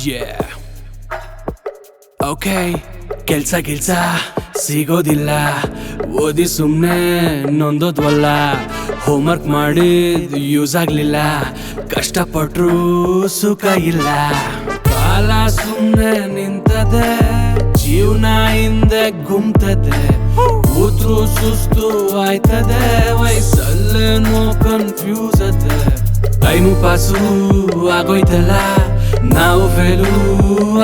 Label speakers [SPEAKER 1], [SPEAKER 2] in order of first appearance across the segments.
[SPEAKER 1] Yeah. Okay. ಕೆಲ್ಸ ಸಿಗೋದಿಲ್ಲ, ಓದಿ ಸುಮ್ನೆ ನೊಂದೋದ್ವಲ್ಲ. ಹೋಮ್ವರ್ಕ್ ಮಾಡಿದ್ ಯೂಸ್ ಆಗ್ಲಿಲ್ಲ, ಕಷ್ಟಪಟ್ರು ಸುಖ ಇಲ್ಲ. ಕಾಲ ಸುಮ್ನೆ ನಿಂತದೆ, ಜೀವನ ಹಿಂದೆ ಗುಮ್ತದೆ. ಕೂತ್ರು ಸುಸ್ತು ಆಯ್ತದೆ, ವಯಸ್ಸಲ್ಲೇನೋ ಕನ್ಫ್ಯೂಸ್ ಅದೆ. ಟೈಮು ಪಾಸು ಆಗೋಯ್ತಲ್ಲ, ನಾವು ಫೇಲು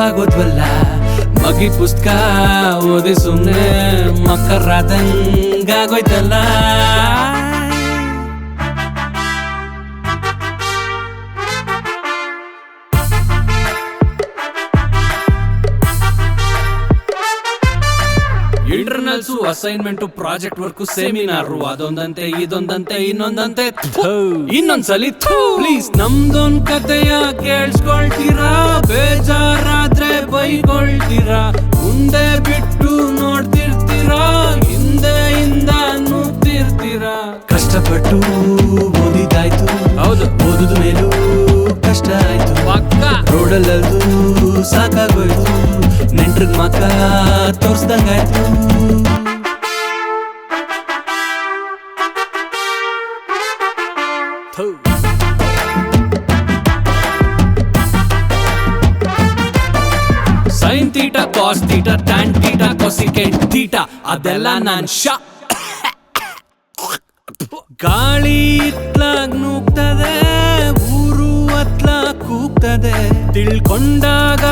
[SPEAKER 1] ಆಗೋದ್ವಲ್ಲ. ಮಗಿ ಪುಸ್ತಕ ಓದಿ ಸುಮ್ನೆ ಮಕ್ಕರಾದಂಗಾಗೋಯ್ತಲ್ಲ. Internals, assignment, project work, seminar, ಅದೊಂದಂತೆ ಇದೊಂದಂತೆ ಇನ್ನೊಂದಂತೆ. ಇನ್ನೊಂದ್ಸಲಿ ಪ್ಲೀಸ್ ನಮ್ದೊಂದ್ ಕಥೆಯ ಕೇಳಿಸ್ಕೊಳ್ತೀರಾ? ಬೇಜಾರಾದ್ರೆ ಬೈಕೊಳ್ತೀರಾ? ಮುಂದೆ ಬಿಟ್ಟು ನೋಡ್ತಿರ್ತೀರಾ, ಹಿಂದೆಯಿಂದ ನೂಗ್ತಿರ್ತೀರಾ? ಕಷ್ಟಪಟ್ಟು ಓದಿದಾಯ್ತು, ಹೌದು, ಓದುದ ಮೇಲೂ ಕಷ್ಟ ಆಯ್ತು. ರೋಡಲ್ಲೂ ಸಾಕಾಗೋಯ್ತು, ನೆಂಟ್ರಿಗ್ ಮಕ್ಕ ತೋರ್ಸ್ದಂಗಾಯ್ತು. Sine theta, cos theta, tan theta, cosecant theta, ಅದೆಲ್ಲ ನಾನ್ ಗಾಳಿ ಇತ್ಲಾಗ್ ನೂಗ್ತದೆ, ಊರು ಅತ್ಲಾಗ್ ಕೂಗ್ತದೆ. ತಿಳ್ಕೊಂಡಾಗ